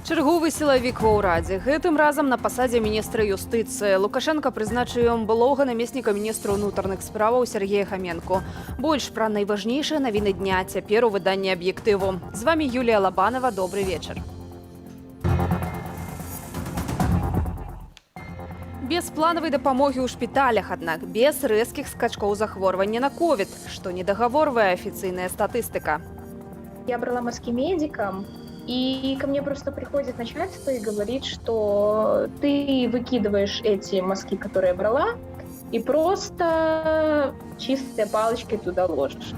Чарговы сілавік ва ўрадзе. Гэтым разам на пасадзе міністра юстыцыі. Лукашенко прызначыў былога намесніка міністра ўнутраных справаў Сергея Хаменко. Больш пра найважнейшыя навіны дня цяпер у выданні «Аб'ектыву». З вами Юлія Лабанова. Добры вечар. Без планавай дапамогі ў шпіталях, аднак без рэзкіх скачкоў захворвання на ковід, што не дагаворвае афіцыйная статыстыка. Я брала маски медикам, и ко мне просто приходит начальство и говорит, что ты выкидываешь эти маски, которые я брала, и просто чистой палочкой туда ложишь.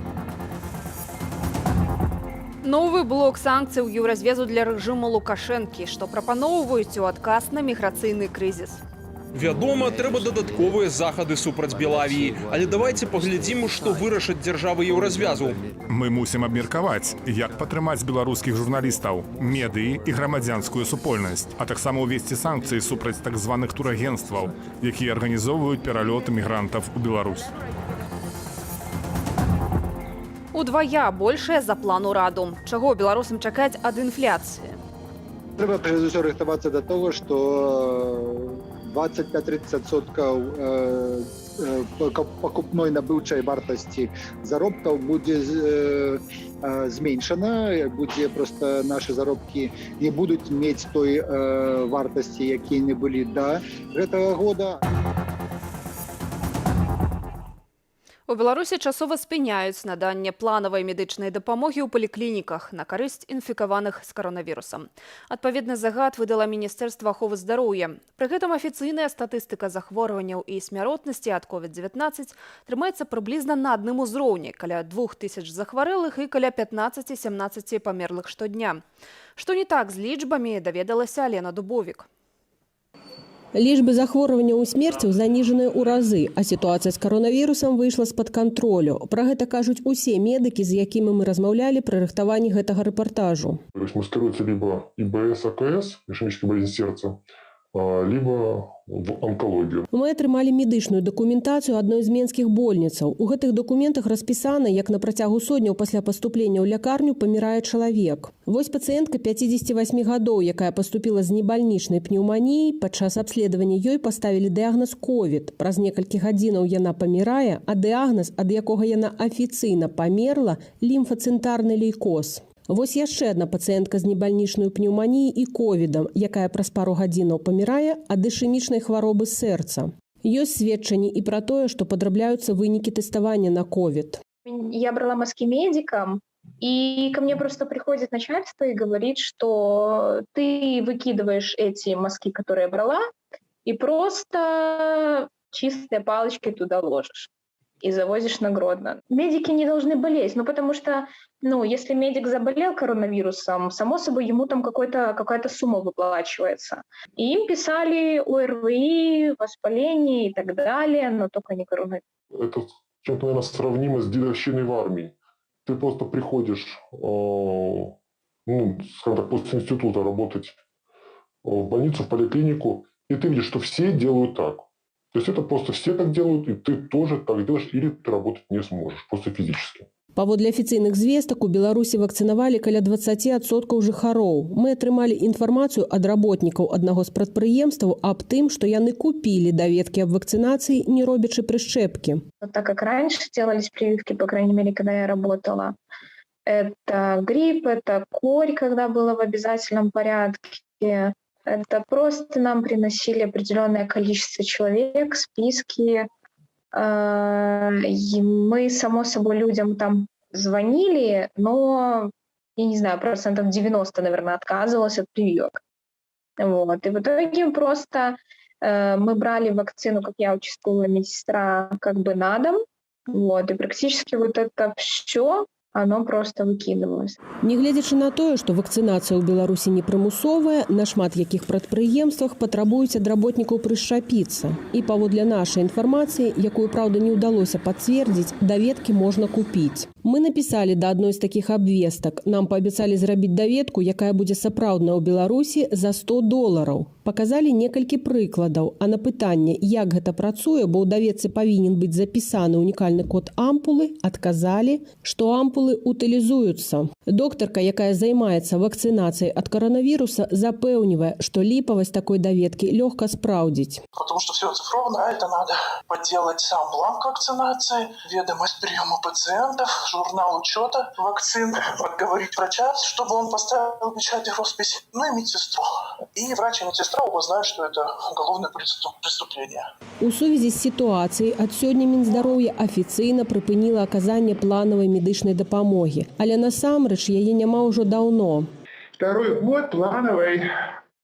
Новы блок санкцый у еўразвезу для рэжыму Лукашэнкі, што прапаноўваюць у адказ на міграцыйны крызіс. Вядома, трэба дадатковыя захады супраць Белавіі, але давайте паглядзім, што вырашаць дзяржавы еўразвязу. Мы мусім абмеркаваць, як падтрымаць беларускіх журналістаў, медыі і грамадзянскую супольнасць, а таксама ўвесці санкцыі супраць так званых турагенцтваў, якія арганізоўваюць пералёты мігрантаў у Беларусь. Удвая большая за план ураду. Чаго беларусам чакаць ад інфляцыі? Трэба перш за ўсё рыхтавацца да того, што 25-30% пакупной набыўчай вартасці заробкаў будзе зменшана, будзе просто нашы заробкі не будуць мець той вартасці, якія не былі да гэтага года. У Беларусі часова спыняюць наданне планавай медычнай дапамогі ў паліклініках на карысць інфікаваных з каронавірусам. Адпаведны загад выдала Міністэрства аховы здароўя. Пры гэтым афіцыйная статыстыка захворванняў і смяротнасці ад COVID-19 трымаецца прыблізна на адным узроўні, каля 2000 захварэлых і каля 15-17 памерлых штодня. Што не так з лічбамі, даведалася Алена Дубовік. Лічбы захворванняў і смерцяў заніжаныя ў разы, а сітуацыя з каронавірусам выйшла з-пад кантролю. Пра гэта кажуць усе медыкі, з якімі мы размаўлялі пры рыхтаванні гэтага рэпартажу. То есть маскируется либо ИБС, АКС, ишемическая болезнь сердца, либо в онкологію. Мы атрымалі медычную дакументацыю адной з менскіх больніцаў. У гэтых дакументах распісана, як на працягу сотняў пасля паступлення ў лякарню памірае чалавек. Вось пацыентка 58 гадоў, якая паступіла з небальнічнай пнеўманіяй, падчас абследавання ёй паставілі дыягназ ковід. Праз некалькі гадзінаў яна памірае, а дыягназ, ад якога яна афіцыйна памерла, лімфацэнтарны лейкоз. Вось яшчэ адна пацыентка з небальнічнай пнеўманіяй і ковідам, якая праз пару гадзінаў памірае ад ішэмічнай хваробы сэрца. Ёсць сведчанні і пра тое, што падрабляюцца вынікі тэставання на ковід. Я брала маски медикам, и ко мне просто приходит начальство и говорит, что ты выкидываешь эти маски, которые я брала, и просто чистой палочкой туда ложишь. И завозишь на Гродно. Медики не должны болеть, потому что, если медик заболел коронавирусом, само собой ему там какая-то сумма выплачивается. И им писали ОРВИ, воспаление и так далее, но только не коронавирус. Это чем-то, наверное, сравнимо с дедовщиной в армии. Ты просто приходишь, скажем так, после института работать в больницу, в поликлинику, и ты видишь, что все делают так. То есть это просто все так делают, и ты тоже так делаешь, или ты работать не сможешь, просто физически. Паводле афіцыйных звестак у Беларусі вакцынавалі каля 20% жыхароў. Мы атрымалі інфармацыю ад работнікаў аднаго з прадпрыемстваў аб тым, што яны купілі даведкі аб вакцынацыі, не робячы прышчэпкі. Так как раньше делались прививки, по крайней мере, когда я работала, это грипп, это корь, когда было в обязательном порядке. Это просто нам приносили определенное количество человек, списки. И мы, само собой, людям там звонили, но, я не знаю, 90%, наверное, отказывалось от прививок. Вот. И в итоге просто мы брали вакцину, как я, участковая медсестра, как бы на дом. Вот. И практически вот это все... оно просто выкидывалось. Нягледзячы на тое, што вакцынацыя ў Беларусі не прымусовая, на шмат якіх прадпрыемствах патрабуюць ад работнікаў прышчапіцца. І паводле нашай інфармацыі, якую, праўда, не ўдалося пацвердзіць, даведкі можна купіць. Мы написали да адной з такіх абвестак. Нам паабяцалі зрабіць даведку, якая будзе сапраўдная ў Беларусі за $100. Паказалі некалькі прыкладаў, а на пытанне, як гэта працуе, бо ў даведцы павінен быць запісаны унікальны код ампулы, адказалі, што ампулы утылізуюцца. Доктарка, якая займаецца вакцынацыяй ад коронавіруса, запэўнівае, што ліпавасць такой даведкі лёгка спраўдзіць. Потому что все цифровно, а это надо подделать сам бланк вакцинации, ведомость приема пациентов, журнал учета вакцин, отговорить врача, чтобы он поставил печать и роспись, ну и медсестру. И врач и медсестра оба знают, что это уголовное преступление. У сувязі з сітуацыяй ад сёння Мінздароўя афіцыйна прыпыніла аказанне планавай медычнай дапамогі, але насамрэч яе няма ўжо даўно. Второй год плановой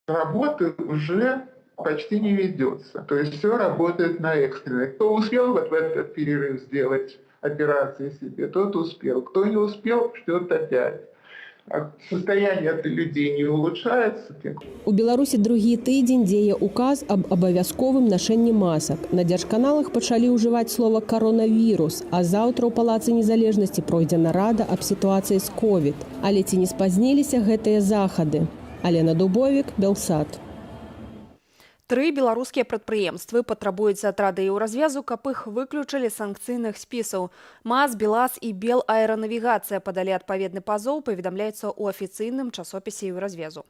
работы уже почти не ведется. То есть все работает на экстренной. Кто успел вот в этот перерыв сделать операции себе, тот успел. Кто не успел, ждет опять. А состояние людей не улучшается. У Беларусі другі тыдзень дзее указ аб абавязковым нашэнні масак. На дзяржканалах пачалі ўжываць слова «каронавірус», а заўтра ў Палацы Незалежнасці пройдзе нарада аб сітуацыі з ковід. Але ці не спазніліся гэтыя захады? Алена Дубовік, Белсат. 3 беларускія прадпрыемствы патрабуюць ад Рады Еўразвязу, каб іх выключылі з санкцыйных спісаў. МАЗ, БелАЗ і Белаэранавігацыя падалі адпаведны пазоў, паведамляецца ў афіцыйным часопісе Еўразвязу.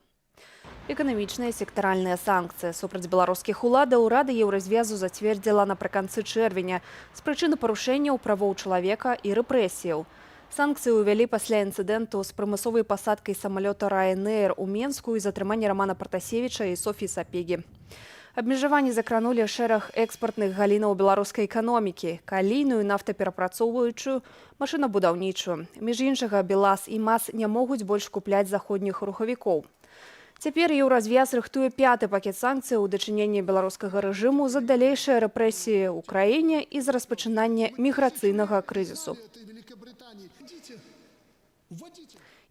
Эканамічныя сектаральныя санкцыі супраць беларускіх уладаў Рада Еўразвязу зацвердзіла напрыканцы чэрвеня з прычыны парушэнняў правоў чалавека і рэпрэсіяў. Санкцыі ўвялі пасля інцыдэнту з прымусовай пасадкай самалёта Ryanair у Менску і затрымання Рамана Партасевіча і Софіі Сапегі. Абмежаванні закранулі шэраг экспартных галінаў беларускай эканомікі – калійную, нафтаперапрацоўваючую, машынабудаўнічую. Між іншага, БелАЗ і МАЗ не могуць больш купляць заходніх рухавікоў. Цяпер Еўразвяз рыхтуе 5-ы пакет санкцый у дачыненні беларускага рэжыму за далейшыя рэпрэсіі ў краіне і за распачынанне міграцыйнага крызісу.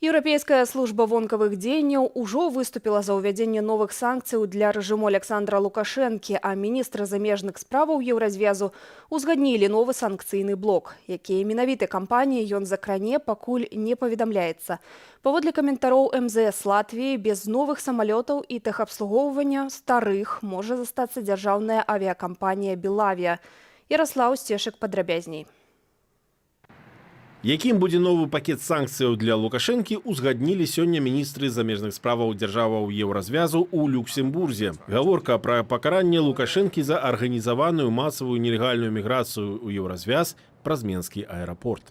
Еўрапейская служба вонкавых дзеянняў ужо выступіла за ўвядзенне новых санкцый для рэжыму Александра Лукашэнкі, а міністры замежных справаў Еўразвязу узгаднілі новы санкцыйны блок. Якія менавіта кампаніі ён закране, пакуль не паведамляецца. Паводле каментароў МЗС Латвіі, без новых самалётаў і тэхабслугоўвання старых можа застацца дзяржаўная авіякампанія «Белавія». Ярослаў Сцешык падрабязней. Якім будзе новы пакет санкцыяў для Лукашэнкі, узгаднілі сёння міністры замежных справаў дзяржаваў Еўразвязу ў Люксембурзе. Гаворка пра пакаранне Лукашэнкі за арганізаваную масавую нелегальную міграцыю ў Еўразвяз праз Менскі аэрапорт.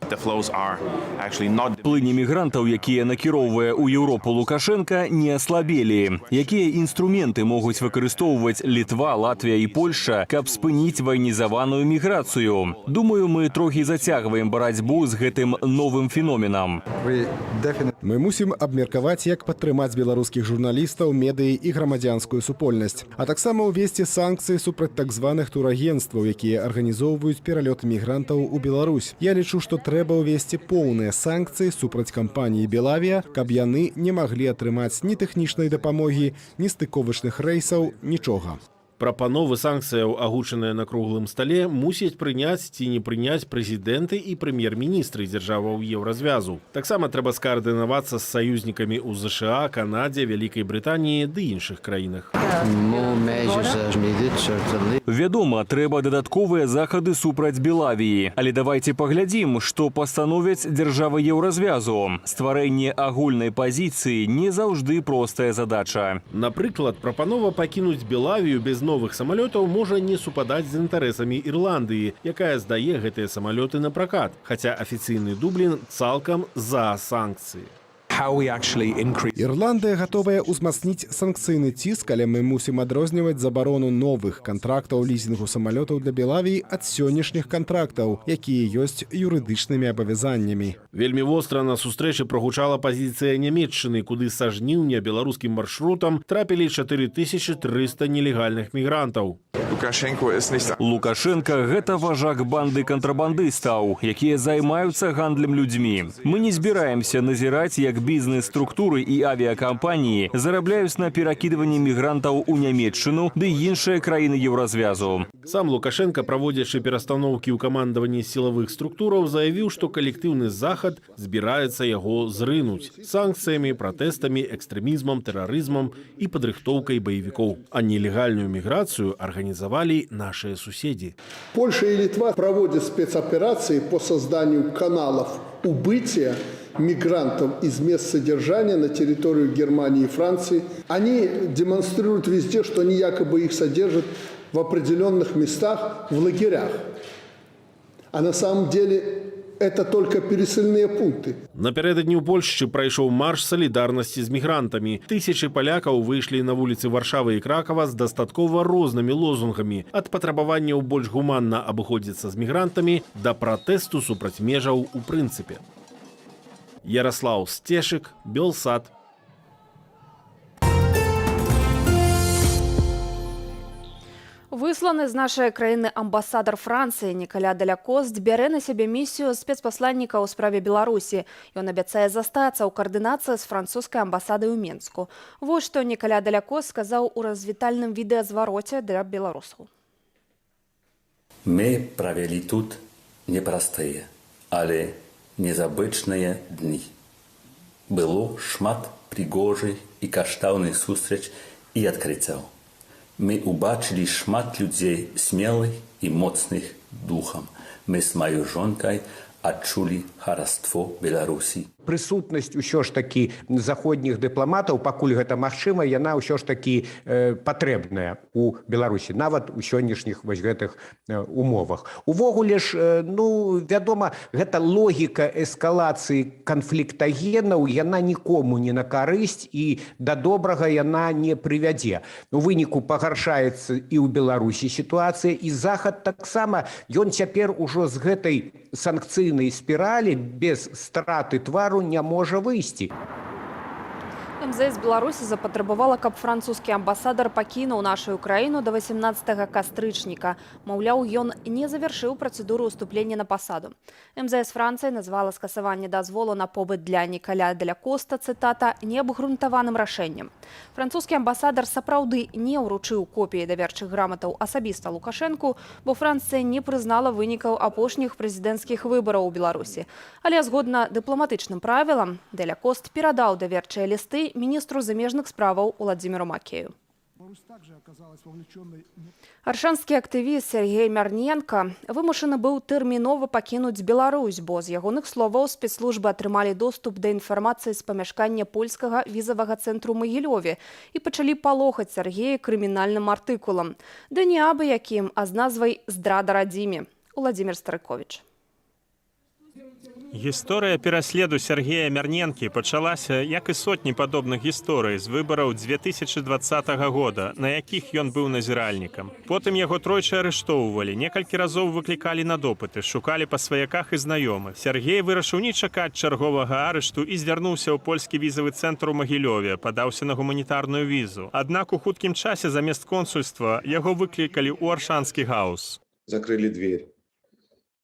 Плыні мігрантаў, якія накіроўвае ў Еўропу Лукашенка, не аслабелі. Якія інструменты могуць выкарыстоўваць Літва, Латвія і Польша, каб спыніць ваенізаваную міграцыю? Думаю, мы трохі зацягваем барацьбу з гэтым новым феноменам. Мы мусім абмеркаваць, як падтрымаць беларускіх журналістаў, медыі і грамадзянскую супольнасць, а таксама ўвесці санкцыі супраць так званых турагенцтваў, якія арганізоўваюць пералёт мігрантаў у Беларусь. Я лічу, што трэба ўвесці поўныя санкцыі супраць кампаніі «Белавія», каб яны не маглі атрымаць ні тэхнічнай дапамогі, ні стыковачных рэйсаў, нічога. Прапановы санкцыяў, агучаныя на круглым стале, мусяць прыняць ці не прыняць прэзідэнты і прэм'ер-міністры дзяржаваў Еўразвязу. Таксама трэба скаардынавацца з саюзнікамі ў ЗША, Канадзе, Вялікай Брытаніі ды іншых краінах. Вядома, трэба дадатковыя захады супраць Белавіі. Але давайце паглядзім, што пастановяць дзяржавы Еўразвязу. Стварэнне агульнай пазіцыі не заўжды простая задача. Напрыклад, прапанова пакінуць Белавію без новых самалётаў можа не супадаць з інтарэсамі Ірландыі, якая здае гэтыя самалёты на пракат, хаця афіцыйны Дублін цалкам за санкцыі. Ірландыя гатовая ўзмацніць санкцыйны ціск, але мы мусім адрозніваць забарону новых кантрактаў лізінгу самалётаў для Белавіі ад сённяшніх кантрактаў, якія ёсць юрыдычнымі абавязаннямі. Вельмі востра на сустрэчы прагучала пазіцыя Нямецчыны, куды са жніўня беларускім маршрутам трапілі 4300 нелегальных мігрантаў. Лукашенко – гэта важак банды кантрабандыстаў, якія займаюцца гандлем людзьмі. Мы не збіраемся назіраць, як бізнес-структуры і авіакампаніі зарабляюць на перакідванні мігрантаў у Нямецчыну ды іншыя краіны Еўразвязу. Сам Лукашенко, праводзячы перастаноўкі ў камандаванні сілавых структураў, заявіў, што калектыўны захад збіраецца яго зрынуць санкцыямі, пратэстамі, экстрэмізмам, тэрарызмам і падрыхтоўкай баевікоў. А нелегальную міграцыю арганізавалі нашыя суседзі. Польша и Литва проводят спецоперации по созданию каналов убытия мигрантов из мест содержания на территорию Германии и Франции. Они демонстрируют везде, что они якобы их содержат в определенных местах в лагерях. А на самом деле это только пересыльные пункты. Напярэдадні ў Польшчы прайшоў марш салідарнасці з мігрантамі. Тысячы палякаў выйшлі на вуліцы Варшавы і Кракава з дастаткова рознымі лозунгамі. Ад патрабаванняў больш гуманна абыходзіцца з мігрантамі да пратэсту супраць межаў у прынцыпе. Ярослаў Стешык, Белсат. Высланы з нашай краіны амбасадар Францыі Нікаля Далякост бярэ на сябе місію спецпасланніка ў справе Беларусі. Ён абяцае застацца ў каардынацыі з французскай амбасадай у Менску. Вось што Нікаля Далякост сказаў у развітальным відэазвароце для беларусаў. Мы правялі тут непростыя, але незабычныя дні. Было шмат прыгожых і каштаўных сустрэч і адкрыццяў. Мы убачылі шмат людзей смелых і моцных духам. Мы з маёй жонкай адчулі хараство Беларусі. Прысутнасць усё ж такі заходніх дыпламатаў, пакуль гэта магчыма, яна ўсё ж такі патрэбная у Беларусі, нават у сённяшніх вось гэтых умовах. Увогуле ж, вядома, гэта логіка эскалацыі канфліктагенаў, яна нікому не на карысць і да добрага яна не прывядзе. У выніку пагаршаецца і ў Беларусі сітуацыя, і Захад таксама, ён цяпер ужо з гэтай санкцыйнай спіралі без страты твару не можа выйсці. МЗС Беларусі запатрабавала, каб французскі амбасадар пакінуў нашу краіну да 18 кастрычніка. Маўляў, ён не завяршыў працэдуру ўступлення на пасаду. МЗС Францыі назвала скасаванне дазволу на побыт для Нікаля Далякоста, цытата, неабгрунтаваным рашэннем. Французскі амбасадар сапраўды не ўручыў копіі даверчых граматаў асабіста Лукашэнку, бо Францыя не прызнала вынікаў апошніх прэзідэнцкіх выбараў у Беларусі. Але згодна дыпламатычным правілам, Далякост перадаў даверчыя лісты міністру замежных справаў Уладзіміру Макею. Аршанскі актывіст Сергей Мярненко вымушаны быў тэрмінова пакінуць Беларусь, бо з ягоных словаў спецслужбы атрымалі доступ да інфармацыі з памяшкання польскага візавага цэнтру Магілёве і пачалі палохаць Сергея крымінальным артыкулам. Да не абы якім, а з назвай «Здрада радзіме». Уладзімір Старыковіч. Гісторыя пераследу Сергея Мярненкі пачалася, як і сотні падобных гісторый з выбараў 2020 года, на якіх ён быў назіральнікам. Потым яго тройчы арыштоўвалі, некалькі разоў выклікалі на допыты, шукалі па сваяках і знаёмых. Сергей вырашыў не чакаць чарговага арышту і звярнуўся ў польскі візавы цэнтр у Магілёве, падаўся на гуманітарную візу. Аднак у хуткім часе замест консульства яго выклікалі ў Аршанскі гаус. Закрыли дверь.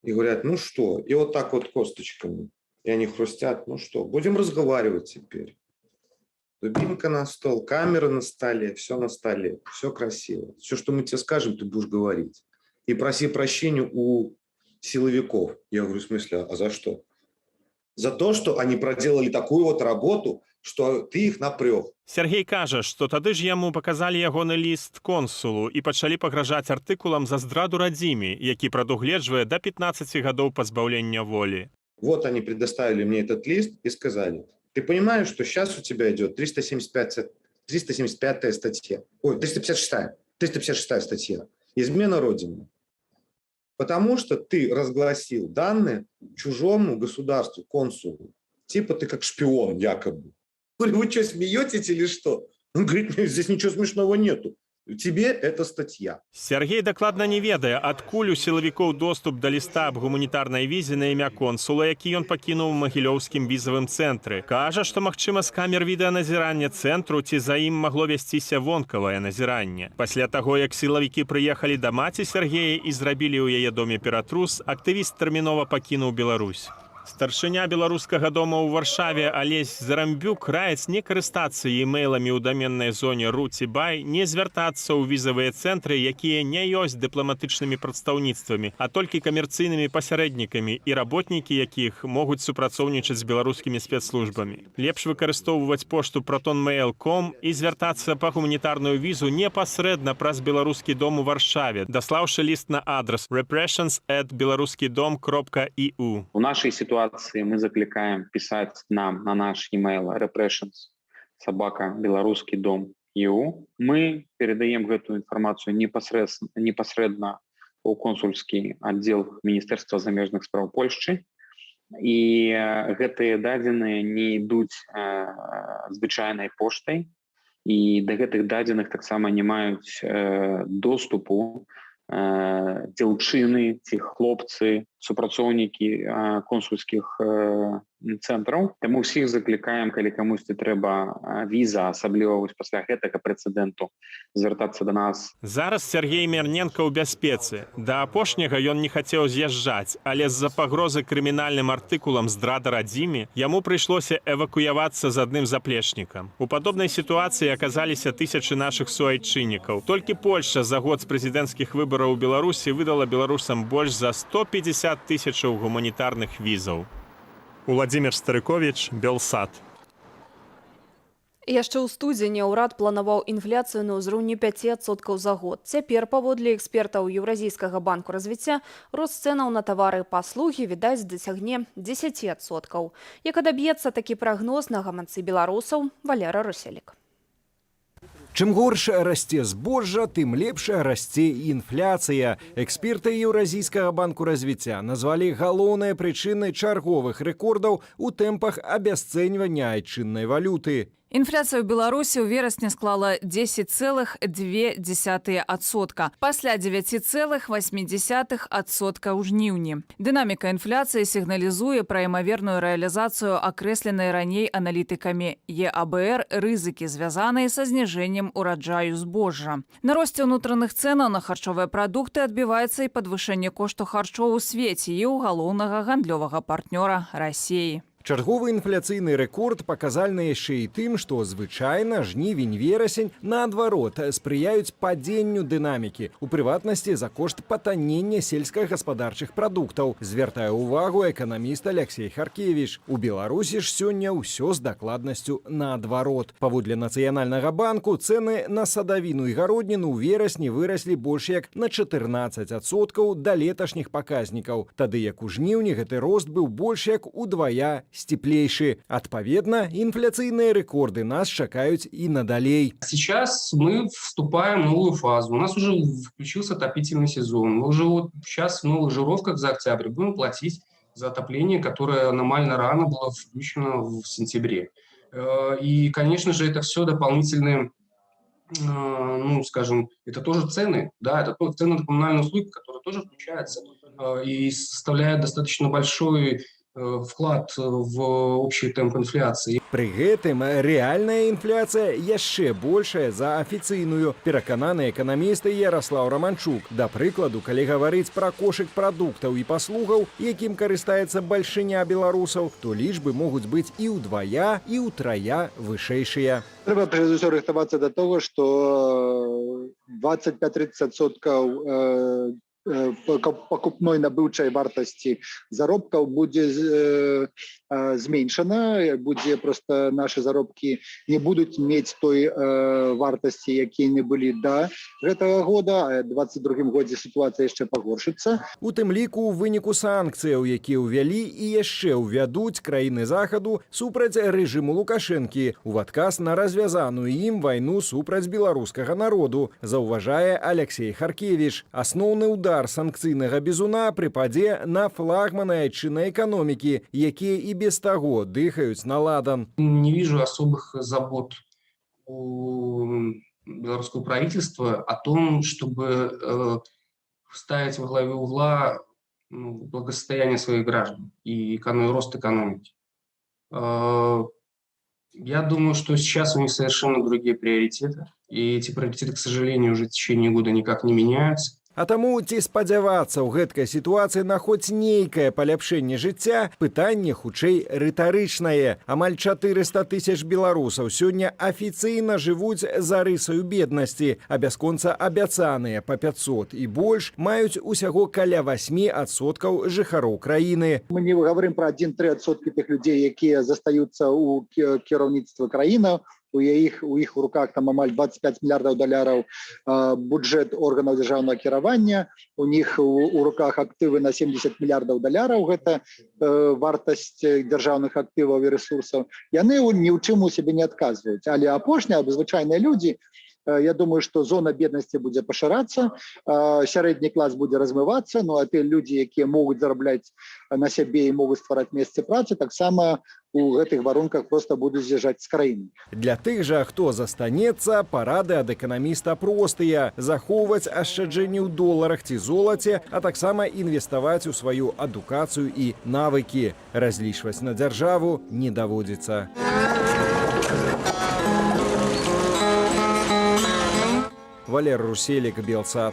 И говорят, ну что? И вот так вот косточками. И они хрустят. Ну что, будем разговаривать теперь. Дубинка на стол, камера на столе, все на столе. Все красиво. Все, что мы тебе скажем, ты будешь говорить. И проси прощения у силовиков. Я говорю, в смысле, а за что? За то, что они проделали такую вот работу, што ты іх напрёг. Сергей кажа, што тады ж яму паказалі ягоны ліст консулу і пачалі пагражаць артыкулам за здраду радзіме, які прадугледжвае да 15 гадоў пазбаўлення волі. Вот они предоставили мне этот лист и сказали, ты понимаешь, что сейчас у тебя идет 375 статья, 356 статья, измена Родине. Потому что ты разгласил данные чужому государству, консулу. Типа ты как шпион якобы. Говорю, вы что, смеетесь или что? Он говорит, здесь ничего смешного нету. тебе эта статья. Сергей дакладна не ведае, адкуль у сілавікоў доступ да ліста аб гуманітарнай візе на імя консула, які ён пакінуў у магілёўскім візавым цэнтры. Кажа, што магчыма з камер відэаназірання цэнтру ці за ім магло вясціся вонкавае назіранне. Пасля таго, як сілавікі прыехалі да маці Сергея і зрабілі ў яе доме ператрус, актывіст тэрмінова пакінуў Беларусь. Старшыня беларускага дома ў Варшаве Алесь Зарамбюк раіць не карыстацца e-мейламі ў даменнай зоне Руці-Бай, не звяртацца ў візавыя цэнтры, якія не ёсць дыпламатычнымі прадстаўніцтвамі, а толькі камерцыйнымі пасярэднікамі і работнікі якіх могуць супрацоўнічаць з беларускімі спецслужбамі. Лепш выкарыстоўваць пошту protonmail.com і звяртацца па гуманітарную візу непасрэдна праз беларускі дом у Варшаве, даслаўшы ліст на адрас repressions@belaruskydom.eu. У нашей ситуации мы закликаем писать нам на наш e-mail repressions@belaruskydom.eu. Мы передаем эту информацию непосредственно у консульский отдел Министерства замежных спраў Польшчы. И гэтыя дадзеныя не ідуць звычайнай поштай. И до гэтых дадзеных таксама не маюць доступу дзяўчыны ці хлопцы, супрацоўнікі консульскіх цэнтраў. Таму ўсіх заклікаем, калі камусьці трэба віза, асабліва вось пасля гэтага прэцэдэнту, звяртацца да нас. Зараз Сергей Мярненка ў бяспецы. Да апошняга ён не хацеў з'язджаць, але з-за пагрозы крымінальным артыкулам здрада радзіме яму прыйшлося эвакуявацца з адным заплечнікам. У падобнай сітуацыі аказаліся тысячы нашых суайчыннікаў. Толькі Польшча за год з прэзідэнцкіх выбараў у Беларусі выдала беларусам больш за 150 тысячаў гуманітарных візаў. Уладзімір Старыковіч, Белсат. Яшчэ ў студзені ўрад планаваў інфляцыю на ўзроўні 5% за год. Цяпер, паводле экспертаў Еўразійскага банку развіцця, рост цэнаў на тавары і паслугі, відаць, дасягне 10%. Як адаб'ецца такі прагноз на гаманцы беларусаў, Валера Руселік. Чым горш расце збожжа, тым лепш расце інфляцыя. Эксперты Еўразійскага банку развіцця назвалі галоўныя прычыны чарговых рэкордаў у тэмпах абясцэньвання айчыннай валюты. Інфляцыя ў Беларусі ў верасні склала 10,2%, пасля 9,8% ў жніўні. Дынаміка інфляцыі сігналізуе пра імаверную рэалізацыю акрэсленай раней аналітыкамі ЕАБР рызыкі, звязаныя са зніжэннем ураджаю збожжа. На росце ўнутраных цэнаў на харчовыя прадукты адбіваецца і падвышэнне кошту харчоў у свеце і ў галоўнага гандлёвага партнёра Расіі. Чарговы інфляцыйны рэкорд паказальны яшчэ і тым, што звычайна жнівень-верасень, наадварот, спрыяюць падзенню дынамікі, у прыватнасці за кошт патаннення сельскагаспадарчых прадуктаў, звяртае ўвагу эканаміст Алексей Харкевіч. У Беларусі ж сёння ўсё з дакладнасцю наадварот. Паводле Нацыянальнага банку, цэны на садавіну і гародніну ў верасні выраслі больш як на 14% да леташніх паказнікаў, тады як у жніўні гэты рост быў больш як удвая сціплейшы. Адпаведна, инфляционные рекорды нас чакаюць и надалей. Сейчас мы вступаем в новую фазу. У нас уже включился отопительный сезон. Мы уже вот сейчас в новых жировках за октябрь будем платить за отопление, которое аномально рано было включено в сентябре. И, конечно же, это все дополнительные, ну, скажем, это тоже цены, да, это цены на коммунальные услуги, которые тоже включаются и составляют достаточно большой вклад в общий темп инфляции. При гэтым рэальная інфляцыя яшчэ большая за афіцыйную, перакананы эканаміст Ярослав Романчук. Да прыкладу, калі гаварыць пра кошык прадуктаў і паслугаў, якім карыстаецца бальшыня беларусаў, то лічбы могуць быць і ўдвая, і ўтрая вышэйшыя. Трэба прежде всего рыхтавацца да того, што 25-30% пакупной набыўчай вартасці заробкаў будзе зменшана, будзе просто наши заробкі не будуць мець той вартасці, якія не былі да гэтага года, а ў 22-м годзе сітуацыя яшчэ пагоршыцца. У тым ліку, у выніку санкцыяў, якія ўвялі і яшчэ ўвядуць краіны захаду супраць рэжыму Лукашэнкі у адказ на развязаную ім вайну супраць беларускага народу, заўважае Алексей Харкевіч. Асноўны удар санкцыйнага бізуна прыпадзе на флагманы айчыннай эканомікі, якія і без таго дыхаюць на ладан. Не вижу особых забот у белорусского правительства о том, чтобы ставить во главе угла благосостояние своих граждан и рост экономики. Я думаю, что сейчас у них совершенно другие приоритеты. И эти приоритеты, к сожалению, уже в течение года никак не меняются. А таму ці спадзявацца ў гэткай сітуацыі на хоць нейкае паляпшэнне жыцця пытанне хутчэй рытарычнае. Амаль 400 тысяч беларусаў сёння афіцыйна жывуць за рысаю беднасці, а бясконца абяцаныя па 500 і больш маюць усяго каля 8% жыхароў краіны. Мы не говорим про 1-3% тых людзей, якія застаюцца ў кіраўніцтве краіны. У іх у руках там амаль 25 мільярдаў даляраў бюджэт органаў дзяржаўнага кіравання, у них у руках актывы на 70 мільярдаў даляраў, гэта вартасць дзяржаўных актываў і рэсурсаў. Яны ні ў чым у сябе не адказваюць, але апошнія звычайныя людзі, я думаю, что зона бедности будет пошираться, средний класс будет размываться, ну а те люди, которые могут зараблять на себе и могут ствараць месцы працы, так само у гэтых варунках просто будут з'язджаць з краіны. Для тых жа, хто застанецца, парады ад эканаміста простыя: захоўваць ашчаджэнні ў доларах ці золаце, а таксама інвеставаць у сваю адукацыю і навыкі. Разлічваць на дзяржаву не даводзіцца. Валер Руселік, Белсат.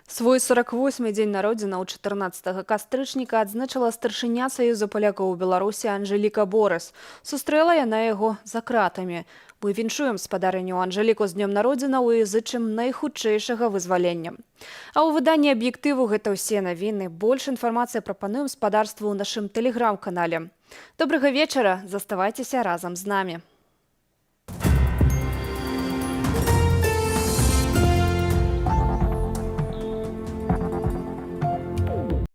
Свой 48-й дзень народзінаў 14 кастрычніка адзначыла старшыня Саюза палякаў у Беларусі Анжэліка Борыс. Сустрэла яна яго за кратамі. Мы віншуем спадарыню Анжэліку з днём народзінаў і зычым найхутчэйшага вызвалення. А ў выданні «Аб'ектыву» гэта ўсе навіны. Больш інфармацыі прапануем спадарству ў нашым тэлеграм-канале. Добрага вечара, заставайцеся разам з намі.